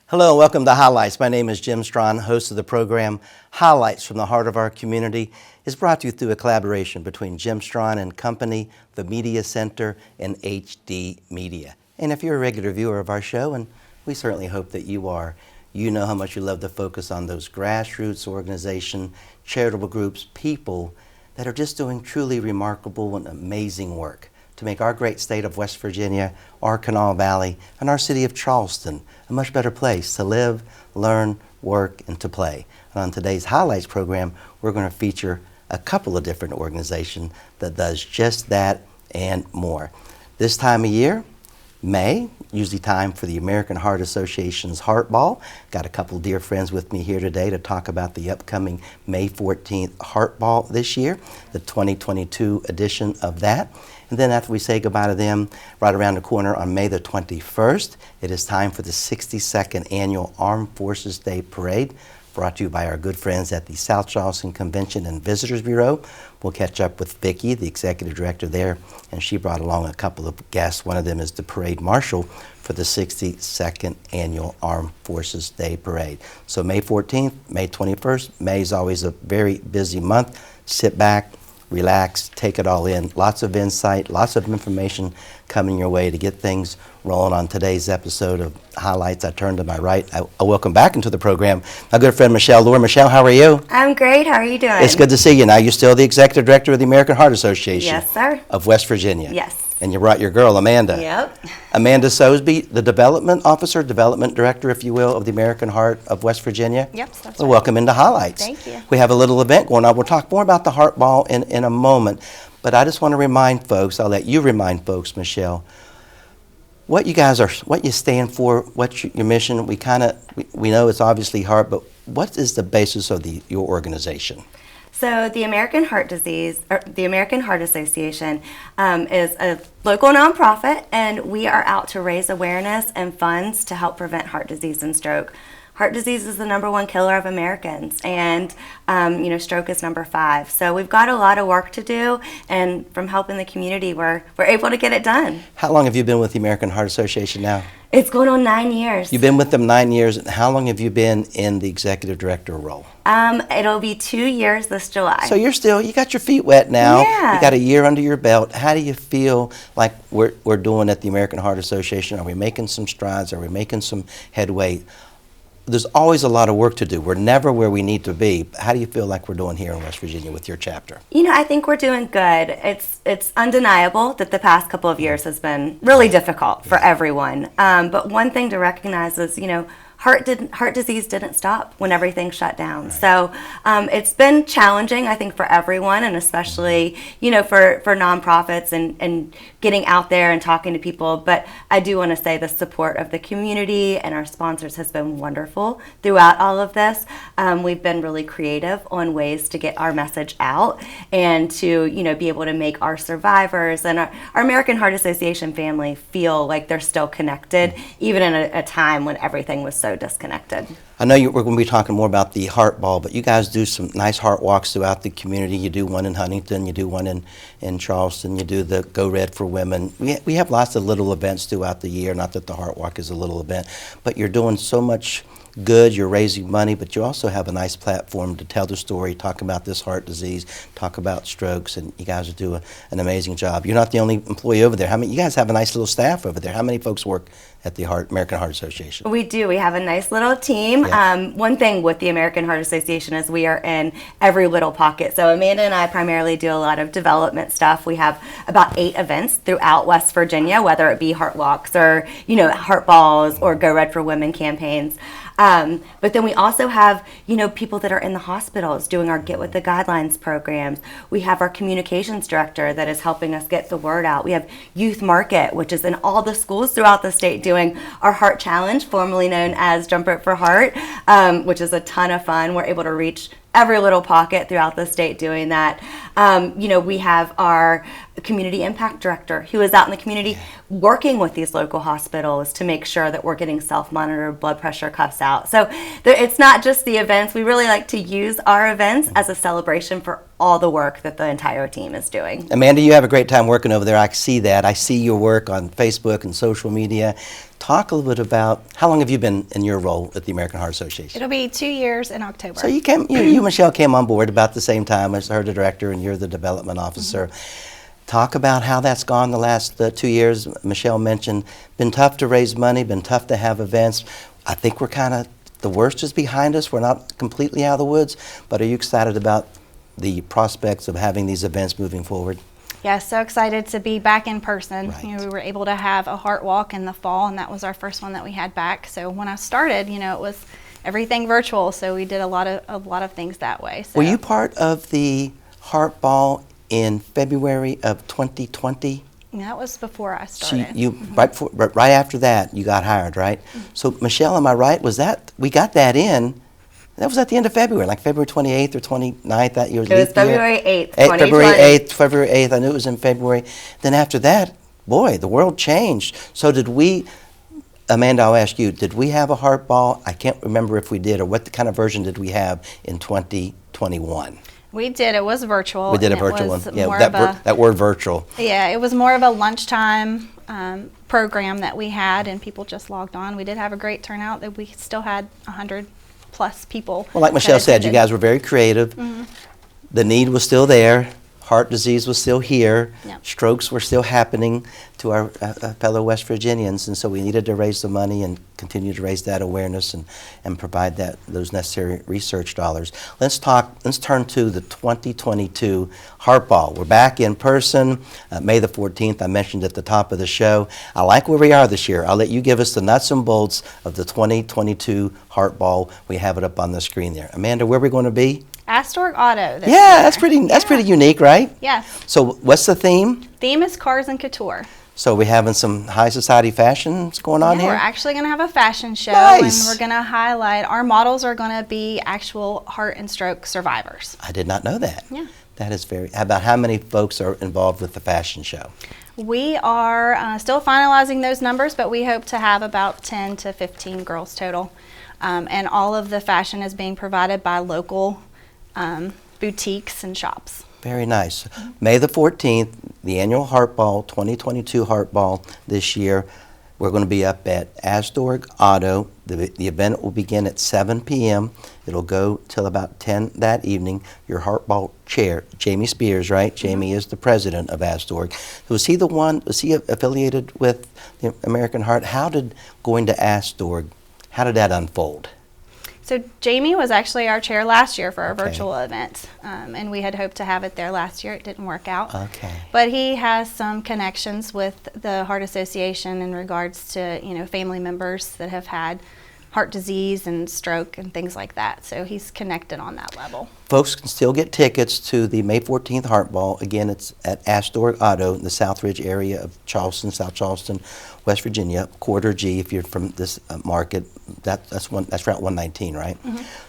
Hello and welcome to Highlights. My name is Jim Strawn, host of the program. Highlights from the Heart of Our Community is brought to you through a collaboration between Jim Strawn and Company, the Media Center, and HD Media. And if you're a regular viewer of our show, and we certainly hope that you are, you know how much we love to focus on those grassroots organizations, charitable groups, people that are just doing truly remarkable and amazing work to make our great state of West Virginia, our Kanawha Valley, and our city of Charleston a much better place to live, learn, work, and to play. And on today's Highlights program, we're going to feature a couple of different organizations that does just that and more. This time of year, May, usually time for the American Heart Association's Heart Ball. Got a couple dear friends with me here today to talk about the upcoming May 14th Heart Ball this year, the 2022 edition of that. And then after we say goodbye to them, right around the corner on May the 21st, it is time for the 62nd Annual Armed Forces Day Parade, brought to you by our good friends at the South Charleston Convention and Visitors Bureau. We'll catch up with Vicki, the executive director there, and she brought along a couple of guests. One of them is the parade marshal for the 62nd Annual Armed Forces Day Parade. So May 14th, May 21st, May is always a very busy month. Sit back, relax, take it all in. Lots of insight, lots of information coming your way to get things rolling on today's episode of Highlights. I turn to my right. I welcome back into the program my good friend Michelle Loehr. Michelle, how are you? I'm great. How are you doing? It's good to see you. Now, you're still the executive director of the American Heart Association. Yes, sir. Of West Virginia. Yes. And you brought your girl, Amanda. Yep. Amanda Sosebee, the development officer, development director, if you will, of the American Heart of West Virginia. Yep, that's Well, right. welcome into Highlights. Thank you. We have a little event going on. We'll talk more about the Heart Ball in a moment. But I just want to remind folks, I'll let you remind folks, Michelle, what you guys are, what you stand for, what's your mission. We know it's obviously heart, but what is the basis of your organization? So the American Heart Association is a local nonprofit, and we are out to raise awareness and funds to help prevent heart disease and stroke. Heart disease is the #1 killer of Americans, and stroke is number 5. So we've got a lot of work to do, and from helping the community, we're able to get it done. How long have you been with the American Heart Association now? It's going on 9 years. You've been with them 9 years. And how long have you been in the executive director role? It'll be 2 years this July. So you got your feet wet now. Yeah. You got a year under your belt. How do you feel like we're doing at the American Heart Association? Are we making some strides? Are we making some headway? There's always a lot of work to do. We're never where we need to be. How do you feel like we're doing here in West Virginia with your chapter? I think we're doing good. It's undeniable that the past couple of years has been really difficult for everyone. But one thing to recognize is, heart disease didn't stop when everything shut down. Right. So it's been challenging, I think, for everyone, and especially, for nonprofits and getting out there and talking to people. But I do want to say the support of the community and our sponsors has been wonderful throughout all of this. We've been really creative on ways to get our message out and to, be able to make our survivors and our American Heart Association family feel like they're still connected, even in a time when everything was so disconnected. I know we're going to be talking more about the Heart Ball, but you guys do some nice heart walks throughout the community. You do one in Huntington, you do one in Charleston, you do the Go Red for Women. We have lots of little events throughout the year, not that the Heart Walk is a little event, but you're doing so much good, you're raising money, but you also have a nice platform to tell the story, talk about this heart disease, talk about strokes, and you guys do an amazing job. You're not the only employee over there. You guys have a nice little staff over there. How many folks work at the American Heart Association? We do. We have a nice little team. Yeah. One thing with the American Heart Association is we are in every little pocket. So Amanda and I primarily do a lot of development stuff. We have about 8 events throughout West Virginia, whether it be heart walks or, heart balls or Go Red for Women campaigns. But then we also have, people that are in the hospitals doing our Get With the Guidelines programs. We have our communications director that is helping us get the word out. We have Youth Market, which is in all the schools throughout the state doing our Heart Challenge, formerly known as Jump Rope for Heart, which is a ton of fun. We're able to reach every little pocket throughout the state doing that. We have our community impact director who is out in the community working with these local hospitals to make sure that we're getting self-monitored blood pressure cuffs out. So it's not just the events. We really like to use our events as a celebration for all the work that the entire team is doing. Amanda, you have a great time working over there. I see that. I see your work on Facebook and social media. Talk a little bit about how long have you been in your role at the American Heart Association? It'll be 2 years in October. So you Michelle, came on board about the same time as her, the director, and you're the development officer. Talk about how that's gone the last 2 years. Michelle mentioned, been tough to raise money, been tough to have events. I think we're kind of, the worst is behind us. We're not completely out of the woods, but are you excited about the prospects of having these events moving forward? Yeah, so excited to be back in person. Right. We were able to have a heart walk in the fall, and that was our first one that we had back. So when I started, it was everything virtual. So we did a lot of things that way. So. Were you part of the Heart Ball in February of 2020? That was before I So started. right after that, you got hired, right? So Michelle, am I right? We got that in? That was at the end of February, like February 28th or 29th that year. It was February 8th, 2020. February 8th, I knew it was in February. Then after that, boy, the world changed. So did we, Amanda, I'll ask you, did we have a Heart Ball? I can't remember if we did, or what kind of version did we have in 2021? We did. It was virtual. We did a and virtual it one. was Yeah, more that word virtual. Yeah, it was more of a lunchtime program that we had, and people just logged on. We did have a great turnout. That we still had 100+ people. Well, like Michelle said, you guys were very creative. The need was still there. Heart disease was still here. Yep. Strokes were still happening to our fellow West Virginians, and so we needed to raise the money and continue to raise that awareness and provide those necessary research dollars. Let's turn to the 2022 Heart Ball. We're back in person, May the 14th. I mentioned at the top of the show. I like where we are this year. I'll let you give us the nuts and bolts of the 2022 Heart Ball. We have it up on the screen there. Amanda, where are we going to be? Astorg Auto this Yeah, year. that's pretty unique, right? Yeah. So what's the theme? Theme is cars and couture. So we're having some high society fashions going on We're here? actually going to have a fashion show, Nice. and we're going to highlight, our models are going to be actual heart and stroke survivors. I did not know that. Yeah. That is about how many folks are involved with the fashion show? We are still finalizing those numbers, but we hope to have about 10 to 15 girls total. And all of the fashion is being provided by local boutiques and shops. Very nice. May the 14th, the annual Heart Ball, 2022 Heart Ball this year. We're going to be up at Astorg Auto. The event will begin at 7 p.m. It'll go till about 10 that evening. Your Heart Ball chair, Jamie Spears, right? Jamie is the president of Astorg. Was he affiliated with the American Heart? How did going to Astorg, how did that unfold? So Jamie was actually our chair last year for our Okay. virtual event, and we had hoped to have it there last year. It didn't work out. Okay. But he has some connections with the Heart Association in regards to, family members that have had heart disease and stroke and things like that. So he's connected on that level. Folks can still get tickets to the May 14th Heart Ball. Again, it's at Astorg Auto in the Southridge area of Charleston, South Charleston, West Virginia, quarter G if you're from this market. That's Route 119, right?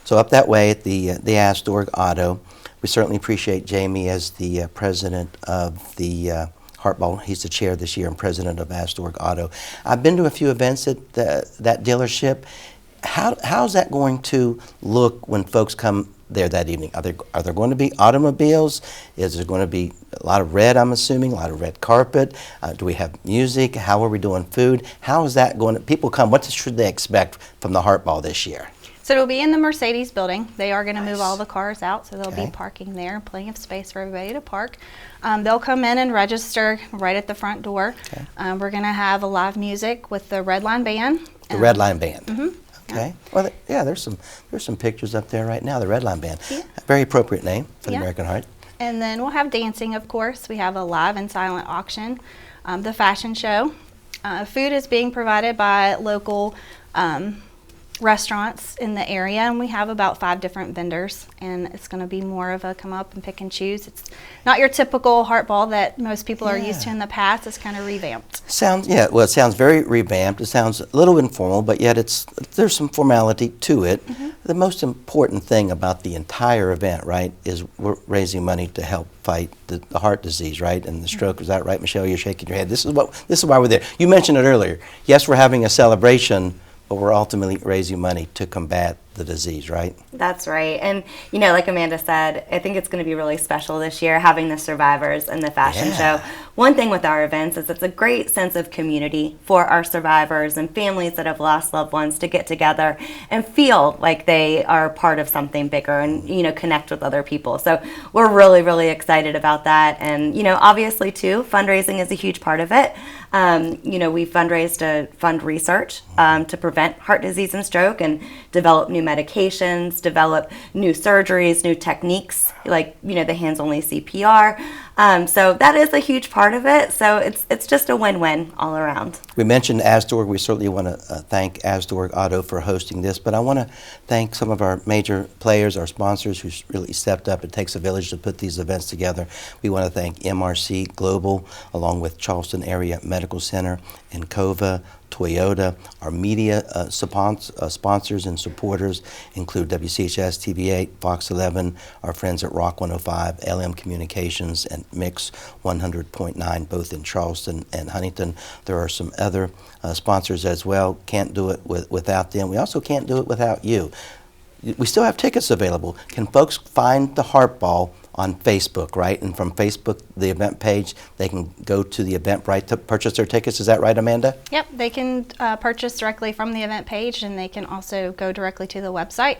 So up that way at the Astorg Auto. We certainly appreciate Jamie as the president of the Heart Ball. He's the chair this year and president of Astorg Auto. I've been to a few events at that dealership. How's that going to look when folks come there that evening? Are there going to be automobiles? Is there going to be a lot of red, I'm assuming, a lot of red carpet? Do we have music? How are we doing food? How is that going to, people come, what should they expect from the Heart Ball this year? So it'll be in the Mercedes building. They are going to move Nice. all the cars out, so there'll Okay. be parking there, plenty of space for everybody to park. They'll come in and register right at the front door. Okay. We're going to have a live music with the Red Line Band. The Red Line Band. Mm-hmm. Okay. Well, yeah, there's some pictures up there right now. The Red Line Band. Yeah. Very appropriate name for the Yeah. American Heart. And then we'll have dancing, of course. We have a live and silent auction, the fashion show. Food is being provided by local restaurants in the area, and we have about 5 different vendors, and it's going to be more of a come up and pick and choose. It's not your typical Heart Ball that most people are used to in the past. It's kind of revamped. It sounds very revamped. It sounds a little informal, but yet there's some formality to it. The most important thing about the entire event, right, is we're raising money to help fight the heart disease, right, and the stroke. Is that right, Michelle? You're shaking your head. This is why we're there. You mentioned it earlier. Yes, we're having a celebration, but we're ultimately raising money to combat the disease, right? That's right. And, you know, like Amanda said, I think it's going to be really special this year having the survivors and the fashion show. One thing with our events is it's a great sense of community for our survivors and families that have lost loved ones to get together and feel like they are part of something bigger and, you know, connect with other people. So we're really, really excited about that. And, you know, obviously, too, fundraising is a huge part of it. You know, we fundraise to fund research to prevent heart disease and stroke and develop new medications, develop new surgeries, new techniques, like, you know, the hands-only CPR. So that is a huge part of it. So it's just a win-win all around. We mentioned Asdorg. We certainly want to thank Asdorg Auto for hosting this, but I want to thank some of our major players, our sponsors, who's really stepped up. It takes a village to put these events together. We want to thank MRC Global, along with Charleston Area Medical Center, and Cova, Toyota. Our media sponsors and supporters include WCHS, TV8, Fox 11, our friends at Rock 105, LM Communications, and Mix 100.9, both in Charleston and Huntington. There are some other sponsors as well. Can't do it without them. We also can't do it without you. We still have tickets available. Can folks find the Heart Ball on Facebook, right? And from Facebook, the event page, they can go to the Eventbrite to purchase their tickets. Is that right, Amanda? Yep, they can purchase directly from the event page, and they can also go directly to the website,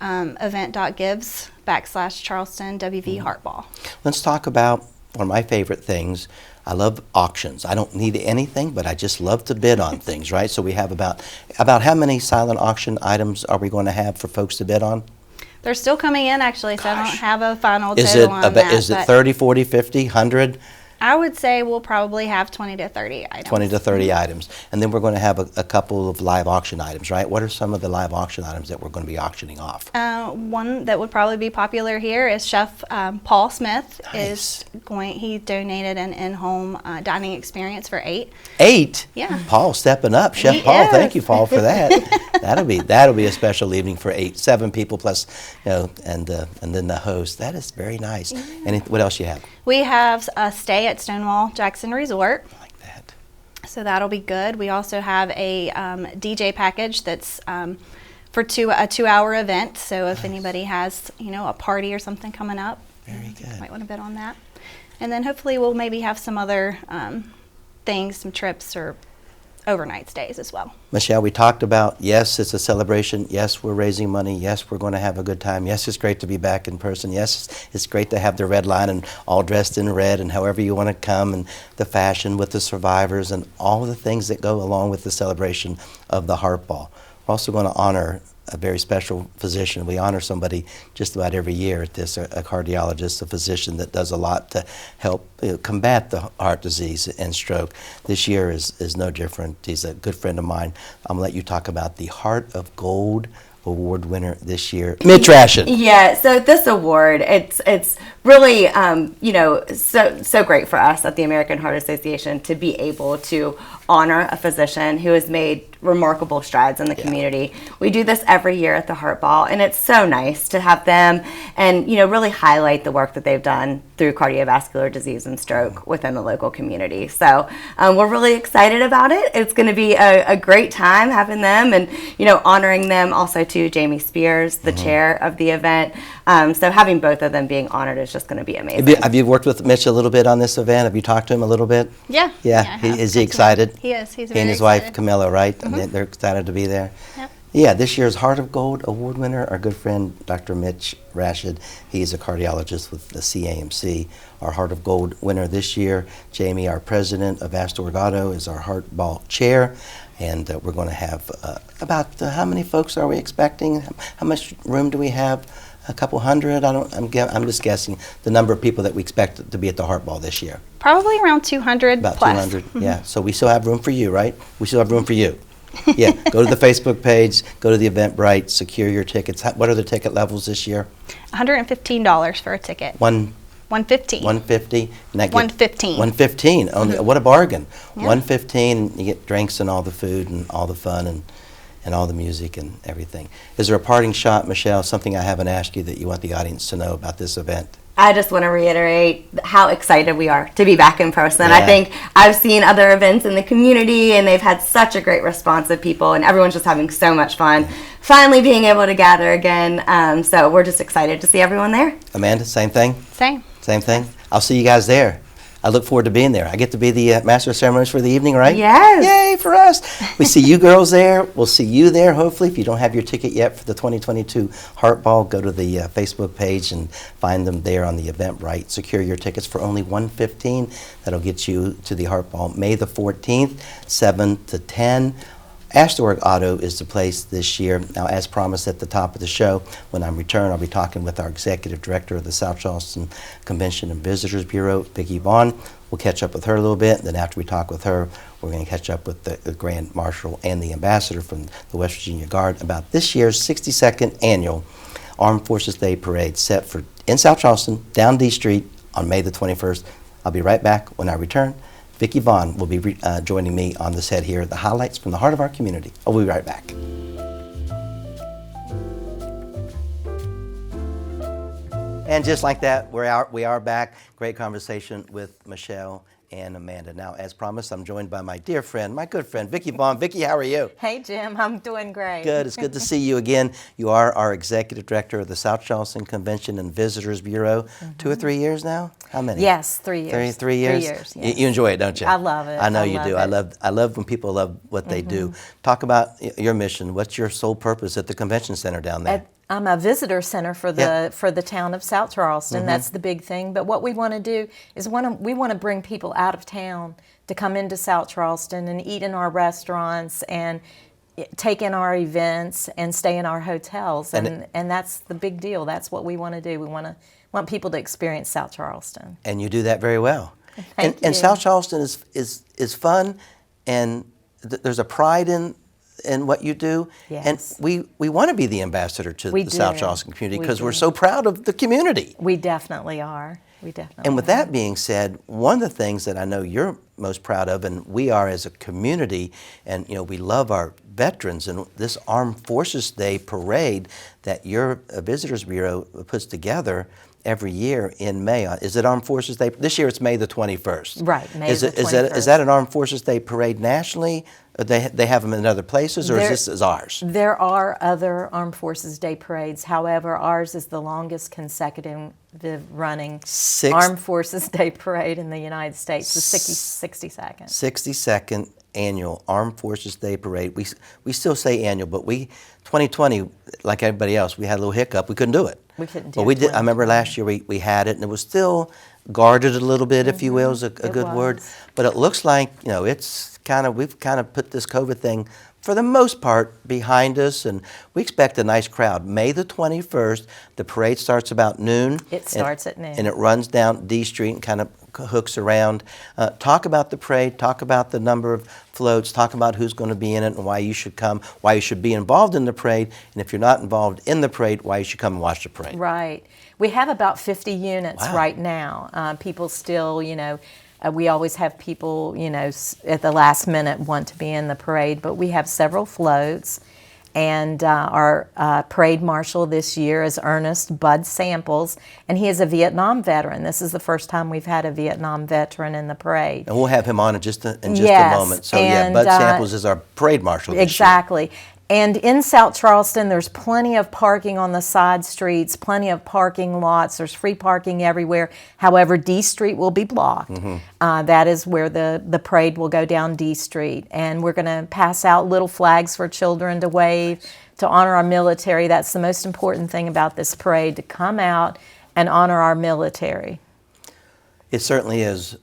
event.gives/Charleston WV Heart Ball. Let's talk about one of my favorite things. I love auctions. I don't need anything, but I just love to bid on things, right? So we have about how many silent auction items are we going to have for folks to bid on? They're still coming in, actually, so I don't have a final Is total on that. Is it 30, 40, 50, 100? I would say we'll probably have 20 to 30 items. 20 to 30 items. And then we're going to have a couple of live auction items, right? What are some of the live auction items that we're going to be auctioning off? One that would probably be popular here is Chef Paul Smith. Nice. He donated an in-home dining experience for 8. 8? Yeah. Paul stepping up. Chef He Paul, is. thank you, Paul, for that. That'll be a special evening for 8, 7 people plus, you know, and then the host. That is very nice. Mm-hmm. And what else you have? We have a stay at Stonewall Jackson Resort. I like that. So that'll be good. We also have a DJ package that's for a 2-hour event. So if anybody has, you know, a party or something coming up, Very good. might want to bid on that. And then hopefully we'll maybe have some other things, some trips or overnight stays as well. Michelle, we talked about, yes, it's a celebration. Yes, we're raising money. Yes, we're going to have a good time. Yes, it's great to be back in person. Yes, it's great to have the red line and all dressed in red and however you want to come, and the fashion with the survivors and all the things that go along with the celebration of the Heart Ball. We're also going to honor a very special physician. We honor somebody just about every year at this, a cardiologist, a physician that does a lot to help combat the heart disease and stroke. This year is no different. He's a good friend of mine. I'm going to let you talk about the Heart of Gold Award winner this year, Mitch Ration. Yeah, so this award, it's really, you know, so great for us at the American Heart Association to be able to honor a physician who has made remarkable strides in the community. We do this every year at the Heart Ball, and it's so nice to have them and, you know, really highlight the work that they've done through cardiovascular disease and stroke within the local community. So we're really excited about it. It's going to be a great time having them and, you know, honoring them. Also to Jamie Spears, the chair of the event. So having both of them being honored is just going to be amazing. Have you worked with Mitch a little bit on this event? Have you talked to him a little bit? Yeah. Yeah. I have. Is he excited? He is. He's He very and his excited. wife Camilla, right? And they're excited to be there. Yep. Yeah, this year's Heart of Gold Award winner, our good friend Dr. Mitch Ration. He's a cardiologist with the CAMC. Our Heart of Gold winner this year, Jamie, our president of Asdorg Auto, is our Heart Ball chair. And we're going to have about how many folks are we expecting? How much room do we have? A couple hundred? I'm just guessing the number of people that we expect to be at the Heart Ball this year. Probably around 200 About plus. 200, yeah. So we still have room for you, right? We still have room for you. Yeah, go to the Facebook page, go to the Eventbrite, secure your tickets. What are the ticket levels this year? $115 for a ticket. $115. 150. And that $115. $115. Only, what a bargain. Yeah. $115, you get drinks and all the food and all the fun and all the music and everything. Is there a parting shot, Michelle, something I haven't asked you that you want the audience to know about this event? I just want to reiterate how excited we are to be back in person. Yeah. I think I've seen other events in the community, and they've had such a great response of people, and everyone's just having so much fun. Finally being able to gather again. So we're just excited to see everyone there. Amanda, same thing? Same. Same thing? I'll see you guys there. I look forward to being there. I get to be the master of ceremonies for the evening, right? Yes. Yay for us. We see you girls there. We'll see you there, hopefully. If you don't have your ticket yet for the 2022 Heart Ball, go to the Facebook page and find them there on the Eventbrite. Secure your tickets for only $115. That'll get you to the Heart Ball May the 14th, 7 to 10. Astorg Auto is the place this year. Now, as promised at the top of the show, when I return, I'll be talking with our Executive Director of the South Charleston Convention and Visitors Bureau, Vicki Vaughan. We'll catch up with her a little bit. Then after we talk with her, we're going to catch up with the Grand Marshal and the Ambassador from the West Virginia Guard about this year's 62nd Annual Armed Forces Day Parade set for in South Charleston, down D Street on May the 21st. I'll be right back when I return. Vicki Vaughan will be joining me on the set here, the highlights from the heart of our community. I'll be right back. And just like that, we are back. Great conversation with Michelle and Amanda. Now, as promised, I'm joined by my dear friend, my good friend, Vicki Vaughan. Vicki, how are you? Hey, Jim. I'm doing great. Good. It's good to see you again. You are our Executive Director of the South Charleston Convention and Visitors Bureau. 2 or 3 years now? How many? Yes, 3 years. 3 years? 3 years, yes. You enjoy it, don't you? I love it. I know I you love do. it. I love when people love what they do. Talk about your mission. What's your sole purpose at the convention center down there? I'm a visitor center for the Yeah. for the town of South Charleston. That's the big thing. But what we want to do is we want to bring people out of town to come into South Charleston and eat in our restaurants and take in our events and stay in our hotels. And that's the big deal. That's what we want to do. We want people to experience South Charleston. And you do that very well. Thank And you. South Charleston is fun, and there's a pride in what you do. Yes. And we want to be the ambassador to We the South do. Charleston community We because we're do. so proud of the community. We definitely are. We definitely And with are. that being said, one of the things that I know you're most proud of, and we are as a community, and we love our veterans, and this Armed Forces Day parade that your Visitors Bureau puts together every year in May. Is it Armed Forces Day? This year it's May the 21st. Right, May is the it, is that 21st. an Armed Forces Day parade nationally? Or they have them in other places, or There- is this ours? There are other Armed Forces Day parades. However, ours is the longest consecutive running Armed Forces Day parade in the United States, the 62nd. 62nd Annual Armed Forces Day Parade. We still say annual, but 2020, like everybody else, we had a little hiccup. We couldn't do it. We couldn't do But it. we did. I remember last year we had it, and it was still guarded a little bit, if you will, is a It good word. was. But it looks like we've kind of put this COVID thing for the most part behind us, and we expect a nice crowd. May the 21st, the parade starts about noon. It starts at noon. And it runs down D Street and kind of hooks around. Talk about the parade, talk about the number of floats, talk about who's going to be in it and why you should come, why you should be involved in the parade, and if you're not involved in the parade, why you should come and watch the parade. Right. We have about 50 units Wow. right now. People still, we always have people, at the last minute want to be in the parade, but we have several floats. And our parade marshal this year is Ernest Bud Samples, and he is a Vietnam veteran. This is the first time we've had a Vietnam veteran in the parade. And we'll have him on in just a Yes, moment. So and, Bud Samples is our parade marshal this year. Exactly. And in South Charleston, there's plenty of parking on the side streets, plenty of parking lots. There's free parking everywhere. However, D Street will be blocked. That is where the parade will go down D Street. And we're going to pass out little flags for children to wave, to honor our military. That's the most important thing about this parade, to come out and honor our military. It certainly is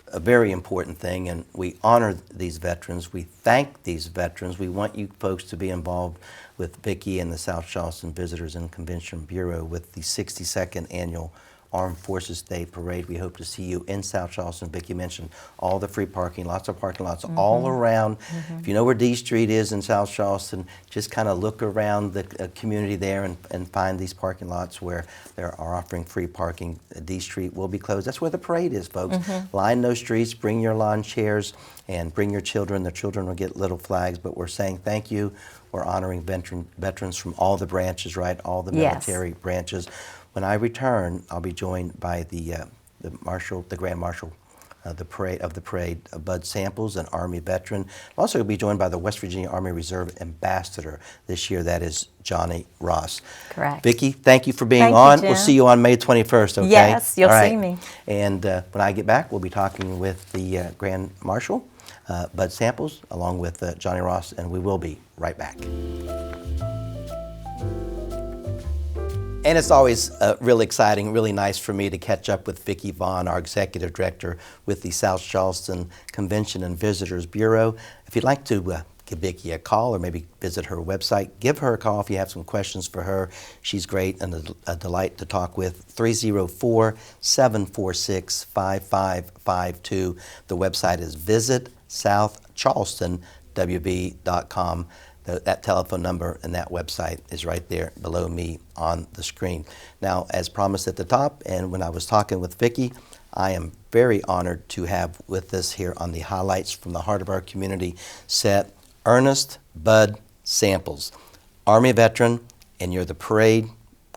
a very important thing, and we honor these veterans. We thank these veterans. We want you folks to be involved with Vicki and the South Charleston Visitors and Convention Bureau with the 62nd Annual Armed Forces Day Parade. We hope to see you in South Charleston. Vicki mentioned all the free parking, lots of parking lots all around. If you know where D Street is in South Charleston, just kind of look around the community there and find these parking lots where they are offering free parking. D Street will be closed. That's where the parade is, folks. Line those streets, bring your lawn chairs, and bring your children. The children will get little flags, but we're saying thank you. We're honoring veterans from all the branches, right? All the Yes. military branches. when I return, I'll be joined by the Marshal, the Grand Marshal the parade, Bud Samples, an Army veteran. I'll also be joined by the West Virginia Army Reserve Ambassador this year, that is Johnnie Ross. Correct. Vicki, thank you for being Thank you, on. Jim. We'll see you on May 21st, okay? Yes, you'll All right. see me. And when I get back, we'll be talking with the Grand Marshal, Bud Samples, along with Johnnie Ross, and we will be right back. And it's always really exciting, really nice for me to catch up with Vicki Vaughan, our Executive Director with the South Charleston Convention and Visitors Bureau. If you'd like to give Vicki a call or maybe visit her website, give her a call if you have some questions for her. She's great and a delight to talk with. 304-746-5552. The website is visitsouthcharlestonwb.com. That telephone number and that website is right there below me on the screen. Now, as promised at the top, and when I was talking with Vicki, I am very honored to have with us here on the Highlights from the Heart of Our Community set, Ernest Bud Samples, Army veteran, and you're the parade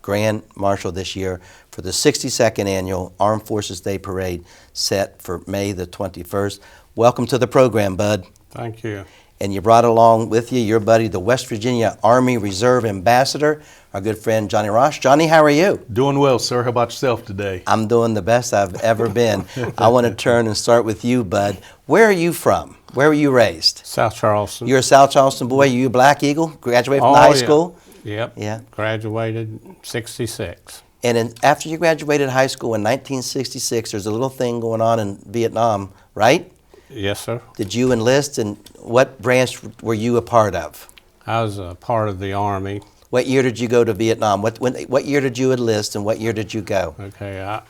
Grand Marshal this year for the 62nd Annual Armed Forces Day Parade set for May the 21st. Welcome to the program, Bud. Thank you. And you brought along with you your buddy, the West Virginia Army Reserve Ambassador, our good friend Johnnie Ross. Johnnie, how are you? Doing well, sir. How about yourself today? I'm doing the best I've ever been. I want to turn and start with you, Bud. Where are you from? Where were you raised? South Charleston. You're a South Charleston boy. You a Black Eagle? Graduated from high school? Yep. Yeah. Graduated 66. And after you graduated high school in 1966, there's a little thing going on in Vietnam, right? Yes, sir. Did you enlist, and what branch were you a part of? I was a part of the Army. What year did you go to Vietnam? What year did you enlist, and what year did you go? Okay,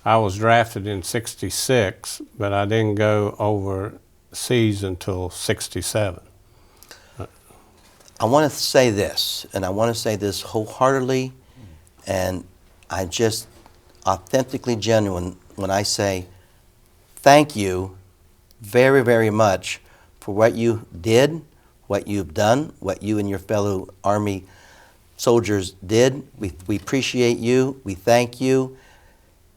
I was drafted in 66, but I didn't go overseas until 67. I want to say this, and I want to say this wholeheartedly, and I'm just authentically genuine when I say thank you very, very much for what you did, what you've done, what you and your fellow Army soldiers did. We appreciate you. We thank you.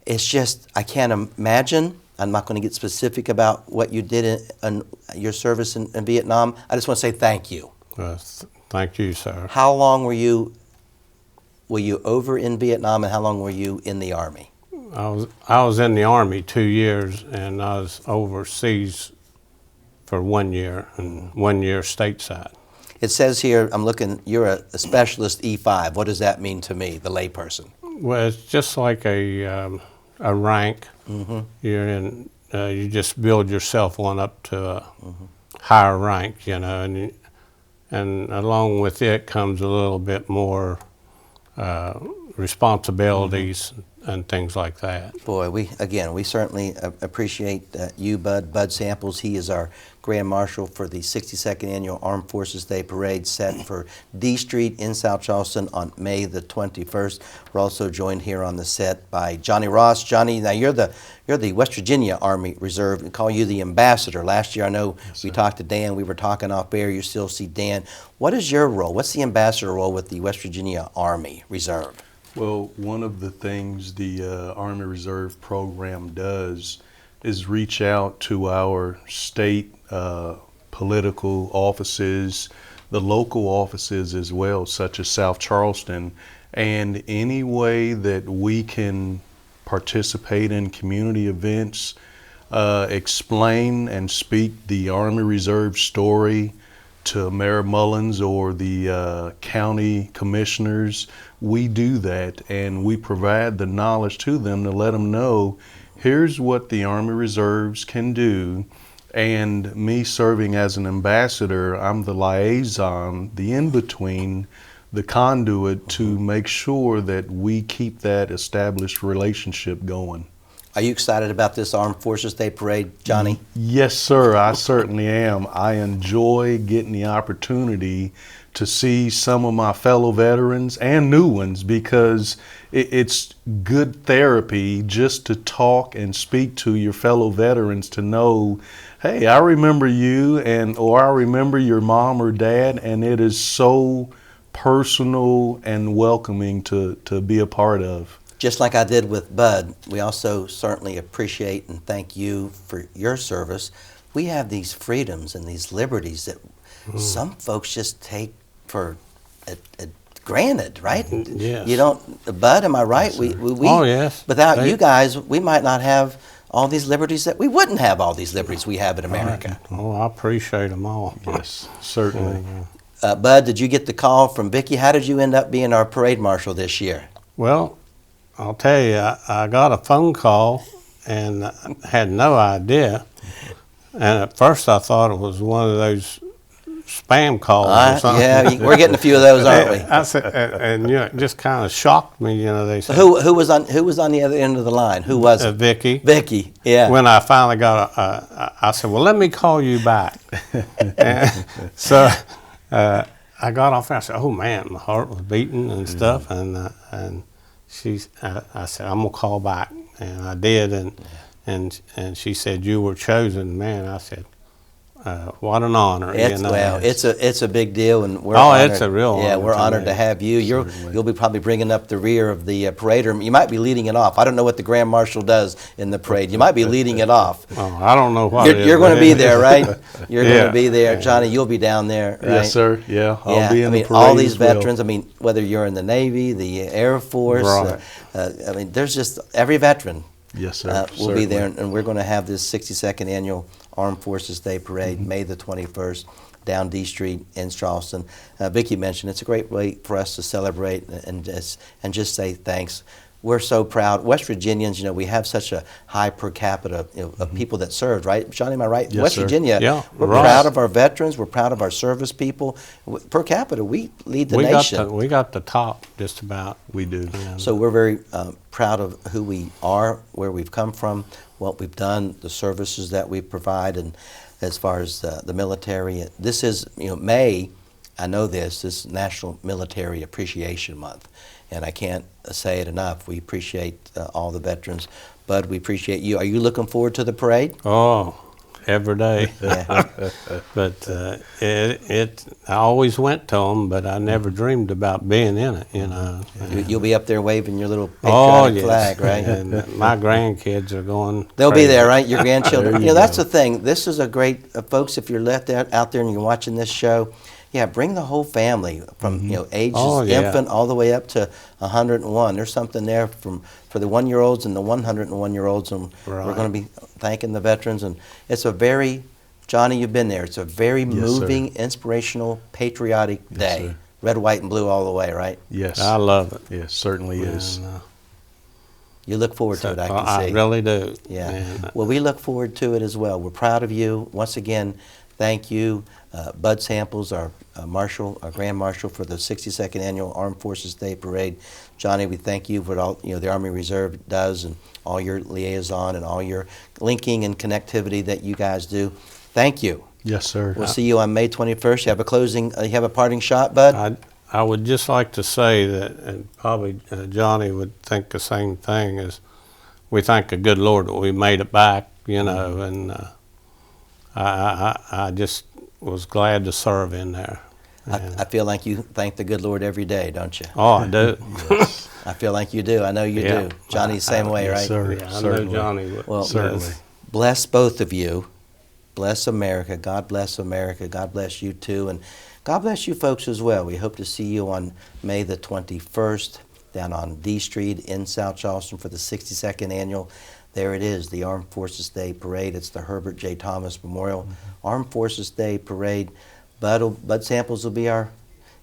It's just, I can't imagine. I'm not going to get specific about what you did in your service in Vietnam. I just want to say thank you. Thank you, sir. How long were you over in Vietnam, and how long were you in the Army? I was in the Army 2 years, and I was overseas for 1 year, and 1 year stateside. It says here, I'm looking, you're a specialist E5. What does that mean to me, the layperson? Well, it's just like a rank. Mm-hmm. You're in. You just build yourself on up to a higher rank, you know, and along with it comes a little bit more responsibilities and things like that. Boy, we certainly appreciate you, Bud Samples. He is our Grand Marshal for the 62nd Annual Armed Forces Day Parade set for D Street in South Charleston on May the 21st. We're also joined here on the set by Johnnie Ross. Johnnie, now you're the West Virginia Army Reserve. We call you the ambassador. Last year, I know we talked to Dan. We were talking off air. You still see Dan. What is your role? What's the ambassador role with the West Virginia Army Reserve? Well, one of the things the Army Reserve program does is reach out to our state political offices, the local offices as well, such as South Charleston, and any way that we can participate in community events, explain and speak the Army Reserve story to Mayor Mullins or the county commissioners. We do that, and we provide the knowledge to them to let them know, here's what the Army Reserves can do. And me serving as an ambassador, I'm the liaison, the in-between, the conduit to make sure that we keep that established relationship going. Are you excited about this Armed Forces Day Parade, Johnnie? Yes, sir, I certainly am. I enjoy getting the opportunity to see some of my fellow veterans and new ones, because it's good therapy just to talk and speak to your fellow veterans to know, hey, I remember you, or I remember your mom or dad, and it is so personal and welcoming to be a part of. Just like I did with Bud, we also certainly appreciate and thank you for your service. We have these freedoms and these liberties that some folks just take for granted, right? Yes. You don't, Bud, am I right? Yes, we, sir. Oh, yes. Without you guys, we might not have all these liberties that we wouldn't have all these liberties we have in America. Oh, I appreciate them all. Yes, certainly. Bud, did you get the call from Vicki? How did you end up being our parade marshal this year? Well, I'll tell you, I got a phone call and had no idea. And at first I thought it was one of those spam calls or something. Yeah, we're getting a few of those, aren't we? I said, and you know, it just kind of shocked me. You know, they said, Who was on the other end of the line? Who was it? Vicki. Vicki, yeah. When I finally got I said, well, let me call you back. And so I got off there. I said, oh man, my heart was beating and stuff. And I said, I'm gonna call back, and I did. And she said, you were chosen, man. I said, what an honor. Well, it's a big deal, and we're it's honored. a real honor. Yeah, we're honored to have you. You'll be probably bringing up the rear of the parade, or you might be leading it off. I don't know what the Grand Marshal does in the parade. You might be leading it off. Oh, I don't know what You're going to be there, right? You're going to be there, Yeah. Johnny. You'll be down there, right? Yes, sir. Yeah, I'll be in the parade all these as well. veterans. I mean, whether you're in the Navy, the Air Force, Right. I mean, there's just every veteran. Yes, sir. We'll be there, and we're going to have this 62nd Annual Armed Forces Day Parade, May the 21st, down D Street in Charleston. Vicki mentioned it's a great way for us to celebrate and just say thanks. We're so proud. West Virginians, we have such a high per capita of people that served, right? Johnny, am I right? Yes, West sir. Virginia, Yeah, we're right. proud of our veterans. We're proud of our service people. Per capita, we lead the nation. We got the top, just about. We do. So we're very proud of who we are, where we've come from, what we've done, the services that we provide, and as far as the military. This is, May, I know this is National Military Appreciation Month, and I can't say it enough. We appreciate all the veterans. Bud, we appreciate you. Are you looking forward to the parade? Oh, every day. Yeah. But I always went to them, but I never dreamed about being in it, You'll be up there waving your little Oh, patriotic yes. flag, right? And my grandkids are going They'll be crazy. there, right? Your grandchildren. There you That's go. the thing. This is a great, folks, if you're left out there and you're watching this show, bring the whole family from, ages Oh, yeah. infant all the way up to 101. There's something there for the 1-year-olds and the 101-year-olds, and we're Right. going to be thanking the veterans. And it's a very, Johnny, you've been there. It's a very Yes, sir. moving, inspirational, patriotic Yes, day. sir. Red, white, and blue all the way, right? Yes. I love it. Yes, certainly is. And, You look forward to it, I can see. I really do. Yeah. And, Well, we look forward to it as well. We're proud of you. Once again, thank you, Bud Samples, our Marshal, our Grand Marshal for the 62nd Annual Armed Forces Day Parade. Johnny, we thank you for all the Army Reserve does, and all your liaison and all your linking and connectivity that you guys do. Thank you. Yes, sir. We'll see you on May 21st. You have a parting shot, Bud? I would just like to say that, and probably Johnny would think the same thing, is we thank the good Lord that we made it back, and I just was glad to serve in there. I feel like you thank the good Lord every day, don't you? Oh, I do. I feel like you do. I know you Yeah. do. Johnny's the same way, Yes, right? sir. Yeah, I know Certainly. Johnny would. Well, Certainly. bless both of you. Bless America. God bless America. God bless you too. And God bless you folks as well. We hope to see you on May the 21st down on D Street in South Charleston for the 62nd Annual. There it is, the Armed Forces Day Parade. It's the Herbert J. Thomas Memorial Armed Forces Day Parade. Bud Samples will be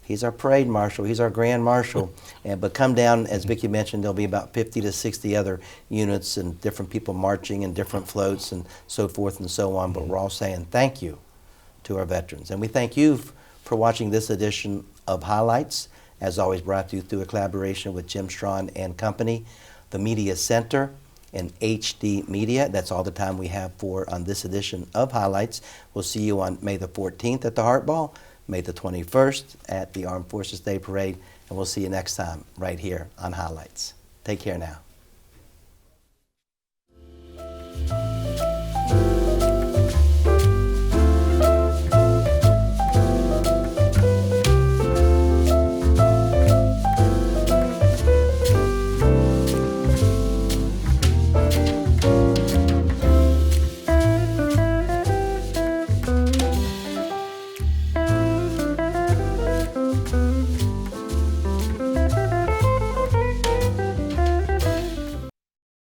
he's our parade marshal, he's our grand marshal. But come down, as Vicki mentioned, there'll be about 50 to 60 other units and different people marching and different floats and so forth and so on. But we're all saying thank you to our veterans. And we thank you for watching this edition of Highlights, as always brought to you through a collaboration with Jim Strawn and Company, the Media Center, and HD Media. That's all the time we have on this edition of Highlights. We'll see you on May the 14th at the Heart Ball, May the 21st at the Armed Forces Day Parade, and we'll see you next time right here on Highlights. Take care now.